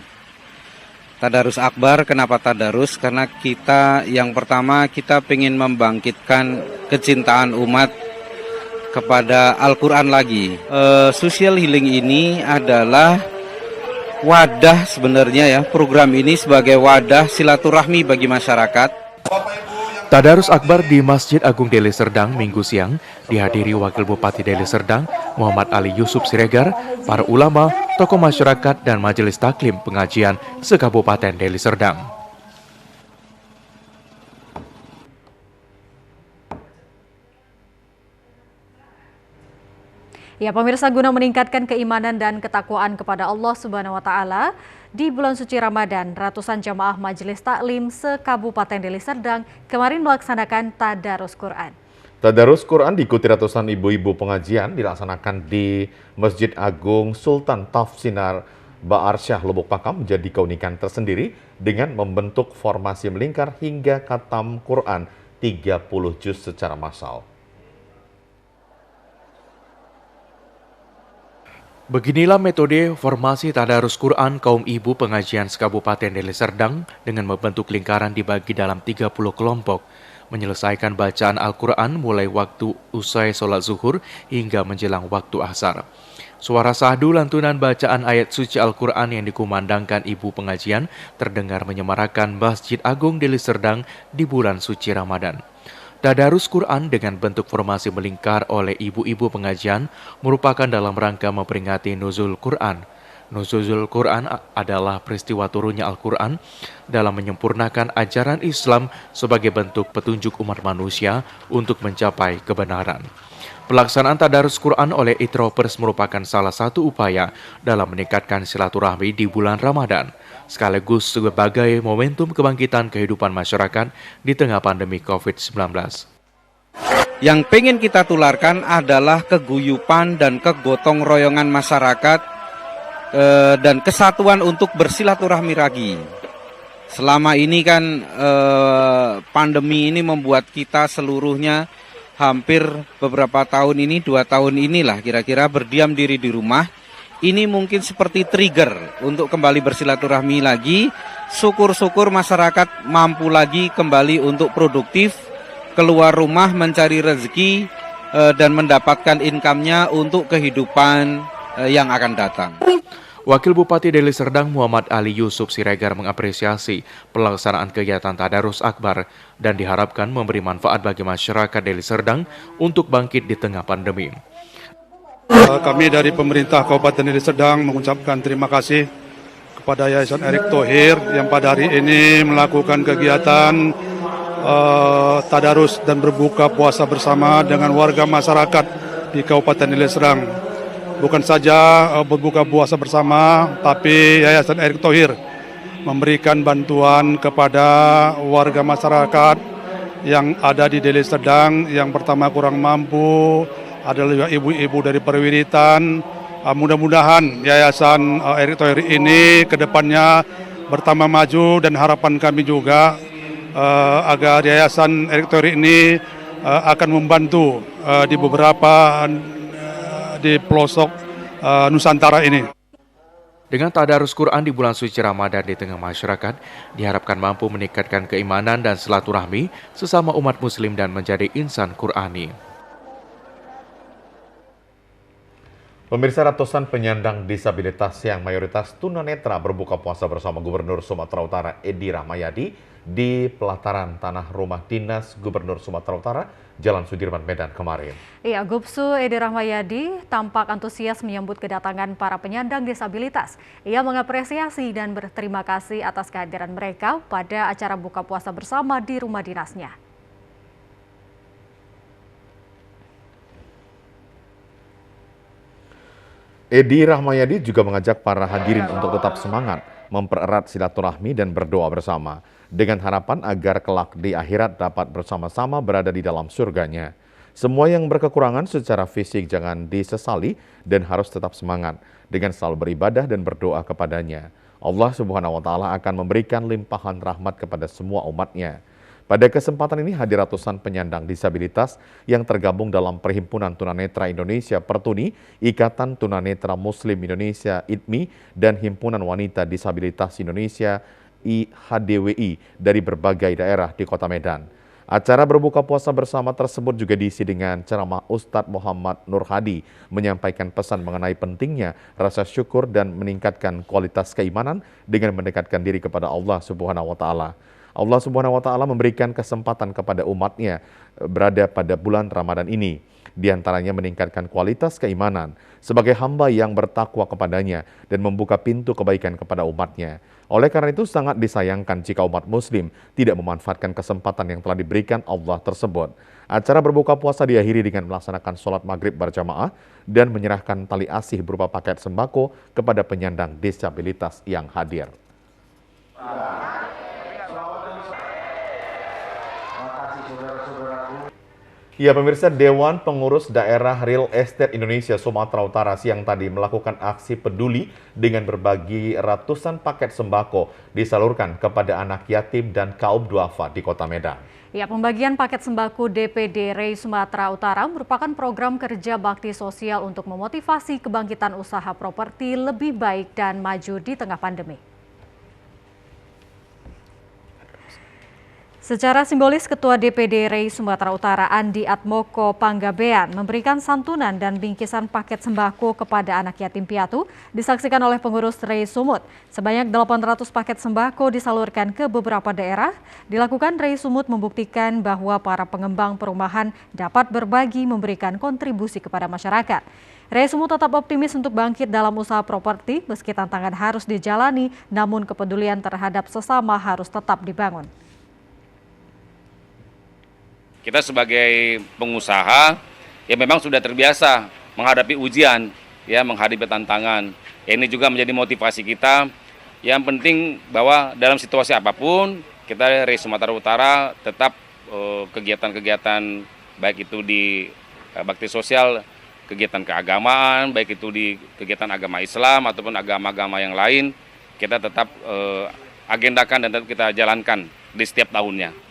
Tadarus Akbar, kenapa Tadarus? Karena kita yang pertama kita ingin membangkitkan kecintaan umat kepada Al-Quran lagi. Social healing ini adalah wadah sebenarnya ya, program ini sebagai wadah silaturahmi bagi masyarakat. Tadarus Akbar di Masjid Agung Deli Serdang Minggu siang dihadiri Wakil Bupati Deli Serdang Muhammad Ali Yusuf Siregar, para ulama, tokoh masyarakat, dan Majelis Taklim Pengajian se-Kabupaten Deli Serdang. Ya, pemirsa, guna meningkatkan keimanan dan ketakwaan kepada Allah Subhanahu wa Ta'ala, di bulan suci Ramadan, ratusan jamaah Majelis Taklim se-Kabupaten Deli Serdang kemarin melaksanakan Tadarus Quran. Tadarus Quran diikuti ratusan ibu-ibu pengajian dilaksanakan di Masjid Agung Sultan Tafsinar Ba'ar Syah Lubuk Pakam menjadi keunikan tersendiri dengan membentuk formasi melingkar hingga khatam Quran 30 juz secara massal. Beginilah metode formasi Tadarus Quran kaum ibu pengajian se-Kabupaten Deli Serdang dengan membentuk lingkaran dibagi dalam 30 kelompok, menyelesaikan bacaan Al-Quran mulai waktu usai sholat zuhur hingga menjelang waktu asar. Suara sahdu lantunan bacaan ayat suci Al-Quran yang dikumandangkan ibu pengajian terdengar menyemarakan Masjid Agung Deli Serdang di bulan suci Ramadan. Tadarus Quran dengan bentuk formasi melingkar oleh ibu-ibu pengajian merupakan dalam rangka memperingati Nuzul Quran. Nuzul Quran adalah peristiwa turunnya Al-Quran dalam menyempurnakan ajaran Islam sebagai bentuk petunjuk umat manusia untuk mencapai kebenaran. Pelaksanaan Tadarus Quran oleh e-Troopers merupakan salah satu upaya dalam meningkatkan silaturahmi di bulan Ramadan, sekaligus sebagai momentum kebangkitan kehidupan masyarakat di tengah pandemi COVID-19. Yang pengen kita tularkan adalah keguyupan dan kegotong royongan masyarakat dan kesatuan untuk bersilaturahmi lagi. Selama ini kan pandemi ini membuat kita seluruhnya hampir beberapa tahun ini, 2 tahun inilah kira-kira berdiam diri di rumah. Ini mungkin seperti trigger untuk kembali bersilaturahmi lagi. Syukur-syukur masyarakat mampu lagi kembali untuk produktif, keluar rumah mencari rezeki dan mendapatkan income-nya untuk kehidupan yang akan datang. Wakil Bupati Deli Serdang Muhammad Ali Yusuf Siregar mengapresiasi pelaksanaan kegiatan Tadarus Akbar dan diharapkan memberi manfaat bagi masyarakat Deli Serdang untuk bangkit di tengah pandemi. Kami dari pemerintah Kabupaten Deli Serdang mengucapkan terima kasih kepada Yayasan Erick Thohir yang pada hari ini melakukan kegiatan Tadarus dan berbuka puasa bersama dengan warga masyarakat di Kabupaten Deli Serdang. Bukan saja berbuka puasa bersama, tapi Yayasan Erick Thohir memberikan bantuan kepada warga masyarakat yang ada di Deli Serdang. Yang pertama kurang mampu, adalah ibu-ibu dari perwiritan. Mudah-mudahan Yayasan Erick Thohir ini ke depannya bertambah maju, dan harapan kami juga agar Yayasan Erick Thohir ini akan membantu di beberapa di pelosok Nusantara ini. Dengan Tadarus Quran di bulan suci Ramadan di tengah masyarakat, diharapkan mampu meningkatkan keimanan dan silaturahmi sesama umat muslim dan menjadi insan Qurani. Pemirsa, ratusan penyandang disabilitas yang mayoritas tunanetra berbuka puasa bersama Gubernur Sumatera Utara Edi Rahmayadi di pelataran tanah rumah dinas Gubernur Sumatera Utara, Jalan Sudirman, Medan kemarin. Iya, Gubsu Edi Rahmayadi tampak antusias menyambut kedatangan para penyandang disabilitas. Ia mengapresiasi dan berterima kasih atas kehadiran mereka pada acara buka puasa bersama di rumah dinasnya. Edi Rahmayadi juga mengajak para hadirin untuk tetap semangat, mempererat silaturahmi dan berdoa bersama, dengan harapan agar kelak di akhirat dapat bersama-sama berada di dalam surganya. Semua yang berkekurangan secara fisik jangan disesali dan harus tetap semangat dengan selalu beribadah dan berdoa kepadanya. Allah Subhanahu wa Ta'ala akan memberikan limpahan rahmat kepada semua umatnya. Pada kesempatan ini hadir ratusan penyandang disabilitas yang tergabung dalam Perhimpunan Tunanetra Indonesia Pertuni, Ikatan Tunanetra Muslim Indonesia ITMI, dan Himpunan Wanita Disabilitas Indonesia IHDWI dari berbagai daerah di Kota Medan. Acara berbuka puasa bersama tersebut juga diisi dengan ceramah Ustadz Muhammad Nur Hadi menyampaikan pesan mengenai pentingnya rasa syukur dan meningkatkan kualitas keimanan dengan mendekatkan diri kepada Allah Subhanahu wa Ta'ala. Allah Subhanahu wa Ta'ala memberikan kesempatan kepada umatnya berada pada bulan Ramadan ini. Di antaranya meningkatkan kualitas keimanan sebagai hamba yang bertakwa kepadanya dan membuka pintu kebaikan kepada umatnya. Oleh karena itu sangat disayangkan jika umat muslim tidak memanfaatkan kesempatan yang telah diberikan Allah tersebut. Acara berbuka puasa diakhiri dengan melaksanakan sholat maghrib berjamaah dan menyerahkan tali asih berupa paket sembako kepada penyandang disabilitas yang hadir. Ya pemirsa, Dewan Pengurus Daerah Real Estate Indonesia Sumatera Utara siang tadi melakukan aksi peduli dengan berbagi ratusan paket sembako disalurkan kepada anak yatim dan kaum duafa di Kota Medan. Ya, pembagian paket sembako DPD REI Sumatera Utara merupakan program kerja bakti sosial untuk memotivasi kebangkitan usaha properti lebih baik dan maju di tengah pandemi. Secara simbolis, Ketua DPD REI Sumatera Utara Andi Atmoko Panggabean memberikan santunan dan bingkisan paket sembako kepada anak yatim piatu disaksikan oleh pengurus REI Sumut. Sebanyak 800 paket sembako disalurkan ke beberapa daerah. Dilakukan REI Sumut membuktikan bahwa para pengembang perumahan dapat berbagi memberikan kontribusi kepada masyarakat. REI Sumut tetap optimis untuk bangkit dalam usaha properti meski tantangan harus dijalani, namun kepedulian terhadap sesama harus tetap dibangun. Kita sebagai pengusaha ya memang sudah terbiasa menghadapi ujian, ya menghadapi tantangan. Ya, ini juga menjadi motivasi kita. Yang penting bahwa dalam situasi apapun kita REI Sumatera Utara tetap kegiatan-kegiatan baik itu di bakti sosial, kegiatan keagamaan, baik itu di kegiatan agama Islam ataupun agama-agama yang lain, kita tetap agendakan dan tetap kita jalankan di setiap tahunnya.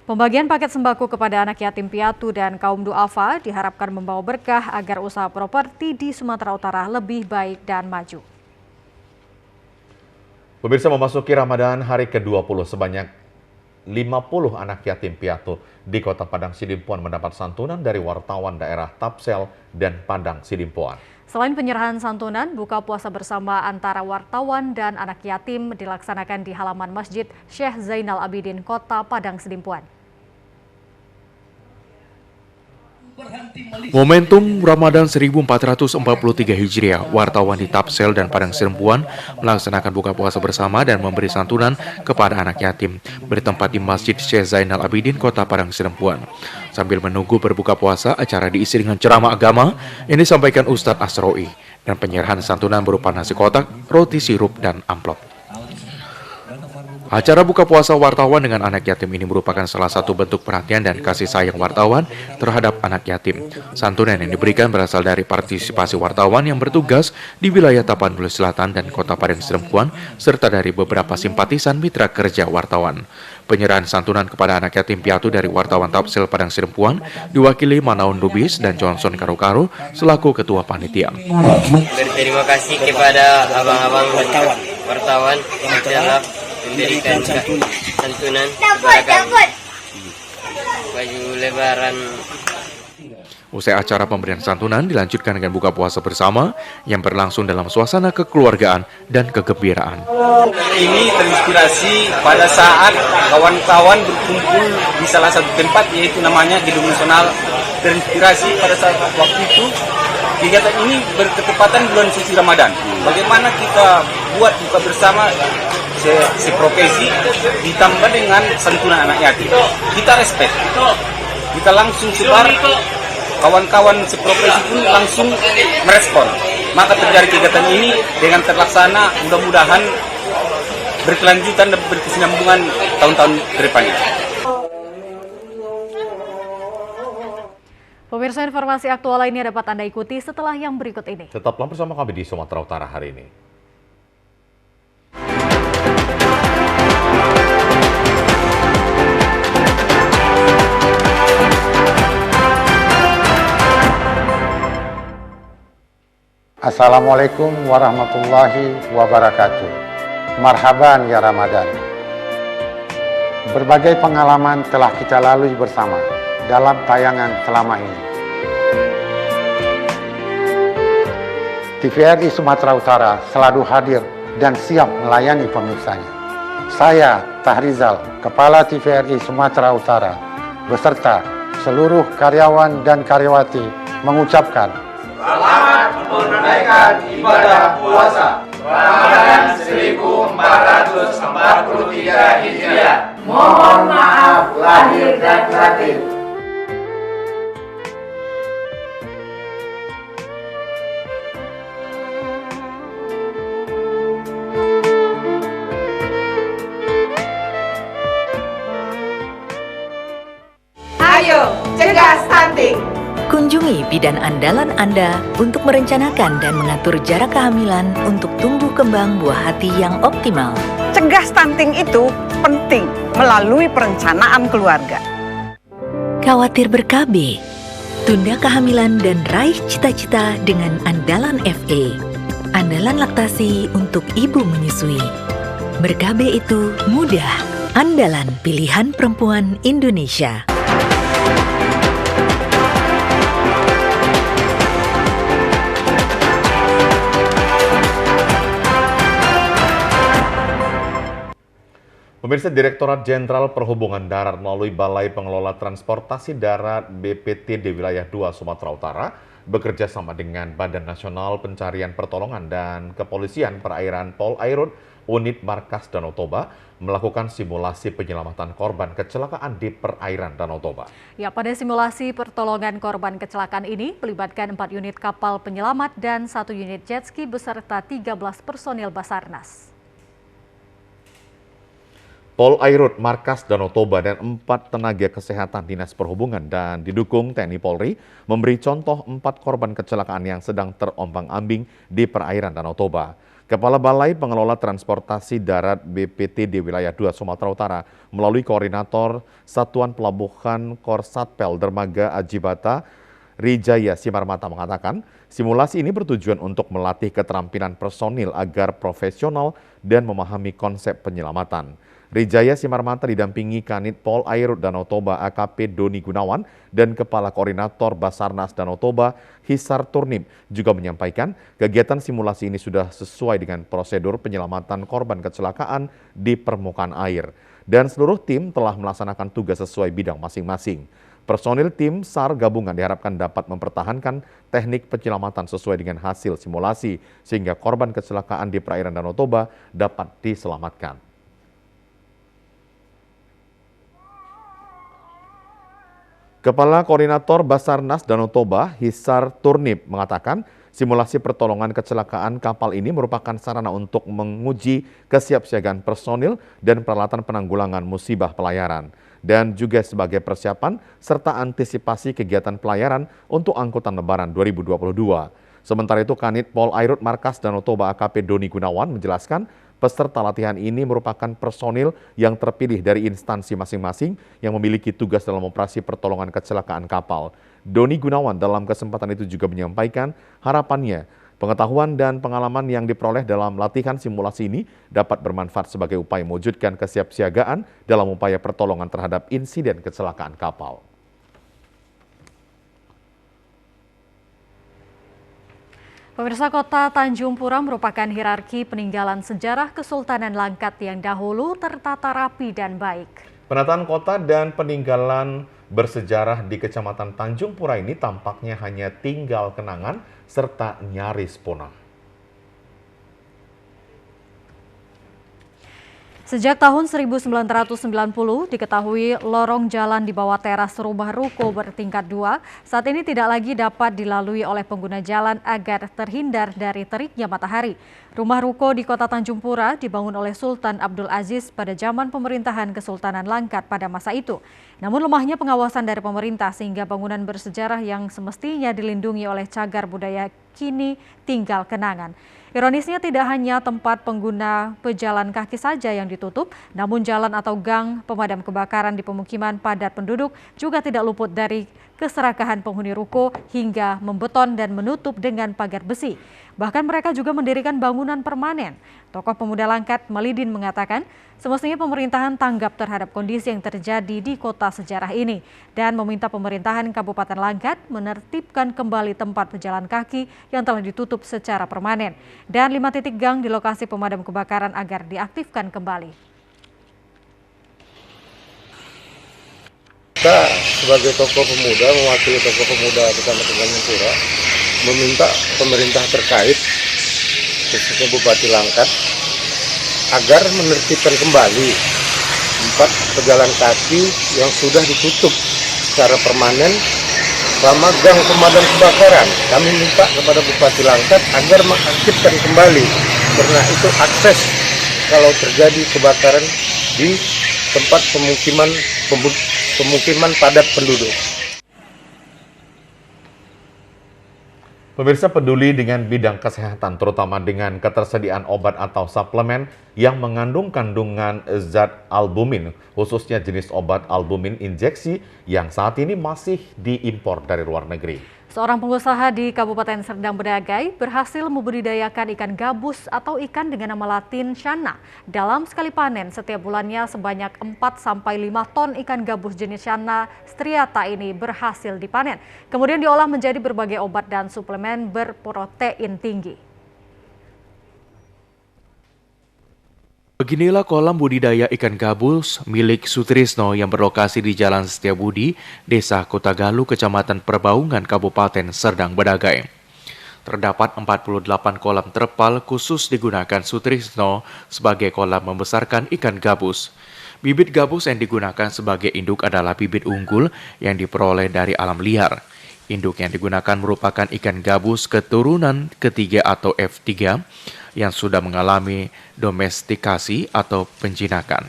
Pembagian paket sembako kepada anak yatim piatu dan kaum duafa diharapkan membawa berkah agar usaha properti di Sumatera Utara lebih baik dan maju. Pemirsa, memasuki Ramadan hari ke-20, sebanyak 50 anak yatim piatu di Kota Padang Sidimpuan mendapat santunan dari wartawan daerah Tapsel dan Padang Sidimpuan. Selain penyerahan santunan, buka puasa bersama antara wartawan dan anak yatim dilaksanakan di halaman Masjid Syekh Zainal Abidin, Kota Padang Sidimpuan. Momentum Ramadan 1443 Hijriah, wartawan di Tapsel dan Padang Sidimpuan melaksanakan buka puasa bersama dan memberi santunan kepada anak yatim bertempat di Masjid Syekh Zainal Abidin, Kota Padang Sidimpuan. Sambil menunggu berbuka puasa, acara diisi dengan ceramah agama yang disampaikan Ustadz Asroi dan penyerahan santunan berupa nasi kotak, roti sirup, dan amplop. Acara buka puasa wartawan dengan anak yatim ini merupakan salah satu bentuk perhatian dan kasih sayang wartawan terhadap anak yatim. Santunan yang diberikan berasal dari partisipasi wartawan yang bertugas di wilayah Tapanuli Selatan dan Kota Padang Sidimpuan, serta dari beberapa simpatisan mitra kerja wartawan. Penyerahan santunan kepada anak yatim piatu dari wartawan Tapsel Padang Sidimpuan diwakili Manaun Lubis dan Johnson Karu-Karu selaku ketua panitia. Berterima kasih kepada abang-abang wartawan yang telah memberikan santunan kepada kami. Baju lebaran. Usai acara pemberian santunan dilanjutkan dengan buka puasa bersama yang berlangsung dalam suasana kekeluargaan dan kegembiraan. Ini terinspirasi pada saat kawan-kawan berkumpul di salah satu tempat, yaitu namanya Gedung Nasional. Terinspirasi pada saat waktu itu kegiatan ini berketepatan bulan suci Ramadan. Bagaimana kita buat buka bersama seprofesi ditambah dengan santunan anak yatim. Kita respect, kita langsung sebar, kawan-kawan seprofesi pun langsung merespon. Maka terjadi kegiatan ini dengan terlaksana, mudah-mudahan berkelanjutan dan berkesinambungan tahun-tahun ke depannya. Pemirsa, informasi aktual lainnya dapat Anda ikuti setelah yang berikut ini. Tetaplah bersama kami di Sumatera Utara hari ini. Assalamualaikum warahmatullahi wabarakatuh. Marhaban ya Ramadan. Berbagai pengalaman telah kita lalui bersama dalam tayangan selama ini. TVRI Sumatera Utara selalu hadir dan siap melayani pemirsanya. Saya, Tahrizal, Kepala TVRI Sumatera Utara, beserta seluruh karyawan dan karyawati mengucapkan selamat menunaikan ibadah puasa Ramadan 1443 Hijriah. Mohon maaf lahir dan batin. Ayo, cegah stunting. Kunjungi bidan andalan Anda untuk merencanakan dan mengatur jarak kehamilan untuk tumbuh kembang buah hati yang optimal. Cegah stunting itu penting melalui perencanaan keluarga. Khawatir ber-KB? Tunda kehamilan dan raih cita-cita dengan Andalan FA. Andalan laktasi untuk ibu menyusui. Ber-KB itu mudah. Andalan pilihan perempuan Indonesia. Pemirsa, Direktorat Jenderal Perhubungan Darat melalui Balai Pengelola Transportasi Darat BPTD Wilayah 2 Sumatera Utara bekerja sama dengan Badan Nasional Pencarian Pertolongan dan Kepolisian Perairan Polairut Unit Markas Danau Toba melakukan simulasi penyelamatan korban kecelakaan di perairan Danau Toba. Ya, pada simulasi pertolongan korban kecelakaan ini melibatkan 4 unit kapal penyelamat dan 1 unit jet ski beserta 13 personil Basarnas. Polairut Markas Danau Toba dan 4 tenaga kesehatan Dinas Perhubungan dan didukung TNI Polri memberi contoh 4 korban kecelakaan yang sedang terombang-ambing di perairan Danau Toba. Kepala Balai Pengelola Transportasi Darat BPTD Wilayah 2 Sumatera Utara melalui Koordinator Satuan Pelabuhan Korsatpel Dermaga Ajibata Rijaya Simarmata mengatakan, simulasi ini bertujuan untuk melatih keterampilan personil agar profesional dan memahami konsep penyelamatan. Rijaya Simarmata didampingi Kanit Polairut Danau Toba AKP Doni Gunawan dan Kepala Koordinator Basarnas Danau Toba Hisar Turnip juga menyampaikan kegiatan simulasi ini sudah sesuai dengan prosedur penyelamatan korban kecelakaan di permukaan air dan seluruh tim telah melaksanakan tugas sesuai bidang masing-masing. Personil tim SAR gabungan diharapkan dapat mempertahankan teknik penyelamatan sesuai dengan hasil simulasi sehingga korban kecelakaan di perairan Danau Toba dapat diselamatkan. Kepala Koordinator Basarnas Danau Toba, Hisar Turnip, mengatakan simulasi pertolongan kecelakaan kapal ini merupakan sarana untuk menguji kesiapsiagaan personil dan peralatan penanggulangan musibah pelayaran, dan juga sebagai persiapan serta antisipasi kegiatan pelayaran untuk angkutan Lebaran 2022. Sementara itu, Kanit Polairut Markas Danau Toba AKP Doni Gunawan menjelaskan peserta latihan ini merupakan personil yang terpilih dari instansi masing-masing yang memiliki tugas dalam operasi pertolongan kecelakaan kapal. Doni Gunawan dalam kesempatan itu juga menyampaikan harapannya pengetahuan dan pengalaman yang diperoleh dalam latihan simulasi ini dapat bermanfaat sebagai upaya mewujudkan kesiapsiagaan dalam upaya pertolongan terhadap insiden kecelakaan kapal. Pemirsa, Kota Tanjung Pura merupakan hierarki peninggalan sejarah Kesultanan Langkat yang dahulu tertata rapi dan baik. Penataan kota dan peninggalan bersejarah di Kecamatan Tanjung Pura ini tampaknya hanya tinggal kenangan serta nyaris punah. Sejak tahun 1990 diketahui lorong jalan di bawah teras rumah ruko bertingkat 2 saat ini tidak lagi dapat dilalui oleh pengguna jalan agar terhindar dari teriknya matahari. Rumah ruko di Kota Tanjung Pura dibangun oleh Sultan Abdul Aziz pada zaman pemerintahan Kesultanan Langkat pada masa itu. Namun lemahnya pengawasan dari pemerintah sehingga bangunan bersejarah yang semestinya dilindungi oleh cagar budaya kini tinggal kenangan. Ironisnya tidak hanya tempat pengguna pejalan kaki saja yang ditutup, namun jalan atau gang pemadam kebakaran di pemukiman padat penduduk juga tidak luput dari keserakahan penghuni ruko hingga membeton dan menutup dengan pagar besi. Bahkan mereka juga mendirikan bangunan permanen. Tokoh pemuda Langkat Malidin mengatakan semestinya pemerintahan tanggap terhadap kondisi yang terjadi di kota sejarah ini dan meminta pemerintahan Kabupaten Langkat menertibkan kembali tempat pejalan kaki yang telah ditutup secara permanen dan 5 titik gang di lokasi pemadam kebakaran agar diaktifkan kembali. Kita sebagai tokoh pemuda, mewakili tokoh pemuda Kecamatan Tanjung Pura, meminta pemerintah terkait, khususnya Bupati Langkat, agar menertibkan kembali 4 pejalan kaki yang sudah ditutup secara permanen sama gang pemadam kebakaran. Kami minta kepada Bupati Langkat agar mengaktifkan kembali, karena itu akses kalau terjadi kebakaran di tempat pemukiman padat penduduk. Pemirsa, peduli dengan bidang kesehatan, terutama dengan ketersediaan obat atau suplemen yang mengandung kandungan zat albumin, khususnya jenis obat albumin injeksi yang saat ini masih diimpor dari luar negeri. Seorang pengusaha di Kabupaten Serdang Bedagai berhasil membudidayakan ikan gabus atau ikan dengan nama latin Shana. Dalam sekali panen, setiap bulannya sebanyak 4-5 ton ikan gabus jenis Shana striata ini berhasil dipanen. Kemudian diolah menjadi berbagai obat dan suplemen berprotein tinggi. Beginilah kolam budidaya ikan gabus milik Sutrisno yang berlokasi di Jalan Setiabudi, Desa Kotagalu, Kecamatan Perbaungan, Kabupaten Serdang Bedagai. Terdapat 48 kolam terpal khusus digunakan Sutrisno sebagai kolam membesarkan ikan gabus. Bibit gabus yang digunakan sebagai induk adalah bibit unggul yang diperoleh dari alam liar. Induk yang digunakan merupakan ikan gabus keturunan ketiga atau F3 yang sudah mengalami domestikasi atau penjinakan.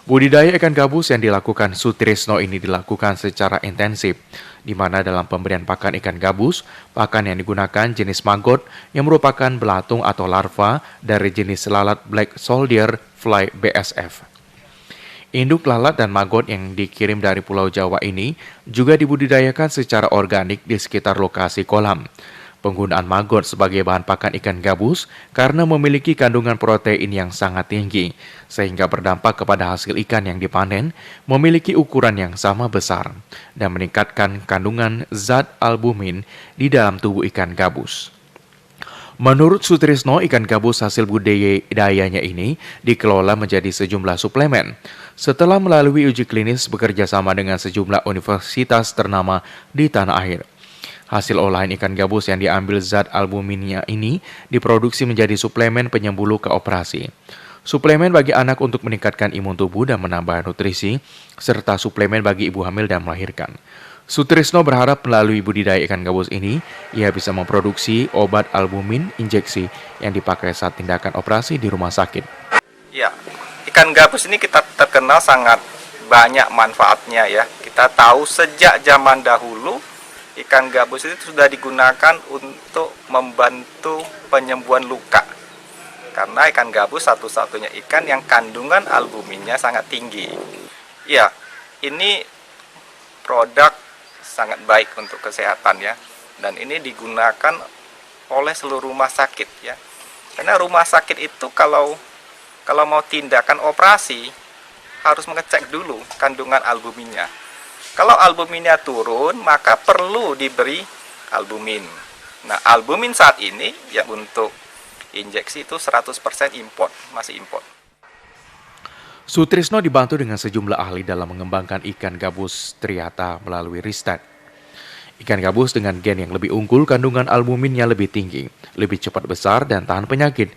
Budidaya ikan gabus yang dilakukan Sutrisno ini dilakukan secara intensif, di mana dalam pemberian pakan ikan gabus, pakan yang digunakan jenis maggot yang merupakan belatung atau larva dari jenis lalat Black Soldier Fly BSF. Induk lalat dan maggot yang dikirim dari Pulau Jawa ini juga dibudidayakan secara organik di sekitar lokasi kolam. Penggunaan maggot sebagai bahan pakan ikan gabus karena memiliki kandungan protein yang sangat tinggi, sehingga berdampak kepada hasil ikan yang dipanen memiliki ukuran yang sama besar dan meningkatkan kandungan zat albumin di dalam tubuh ikan gabus. Menurut Sutrisno, ikan gabus hasil budidayanya ini dikelola menjadi sejumlah suplemen. Setelah melalui uji klinis bekerja sama dengan sejumlah universitas ternama di tanah air. Hasil olahan ikan gabus yang diambil zat albuminnya ini diproduksi menjadi suplemen penyembuluh ke operasi. Suplemen bagi anak untuk meningkatkan imun tubuh dan menambah nutrisi, serta suplemen bagi ibu hamil dan melahirkan. Sutrisno berharap melalui budidaya ikan gabus ini, ia bisa memproduksi obat albumin injeksi yang dipakai saat tindakan operasi di rumah sakit. Ya, ikan gabus ini kita terkenal sangat banyak manfaatnya ya. Kita tahu sejak zaman dahulu, ikan gabus itu sudah digunakan untuk membantu penyembuhan luka. Karena ikan gabus satu-satunya ikan yang kandungan albuminnya sangat tinggi. Ya, ini produk sangat baik untuk kesehatan ya. Dan ini digunakan oleh seluruh rumah sakit ya. Karena rumah sakit itu kalau mau tindakan operasi harus mengecek dulu kandungan albuminnya. Kalau albuminnya turun, maka perlu diberi albumin. Nah, albumin saat ini ya untuk injeksi itu 100% import, masih import. Sutrisno dibantu dengan sejumlah ahli dalam mengembangkan ikan gabus striata melalui riset. Ikan gabus dengan gen yang lebih unggul, kandungan albuminnya lebih tinggi, lebih cepat besar dan tahan penyakit.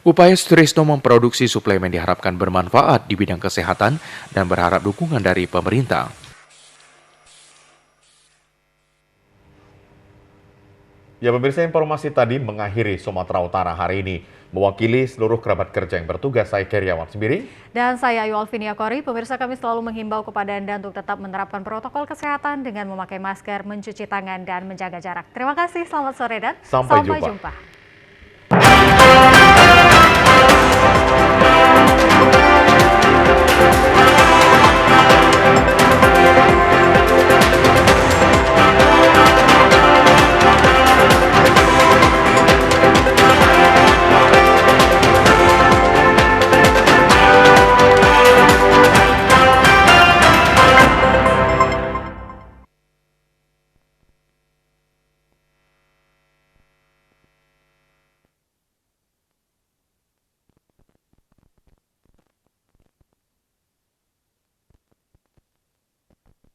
Upaya Sutrisno memproduksi suplemen diharapkan bermanfaat di bidang kesehatan dan berharap dukungan dari pemerintah. Ya pemirsa, informasi tadi mengakhiri Sumatera Utara hari ini. Mewakili seluruh kerabat kerja yang bertugas, saya Keriawan Sembiri. Dan saya Ayu Alvinia Kori. Pemirsa, kami selalu menghimbau kepada Anda untuk tetap menerapkan protokol kesehatan dengan memakai masker, mencuci tangan, dan menjaga jarak. Terima kasih, selamat sore dan sampai jumpa.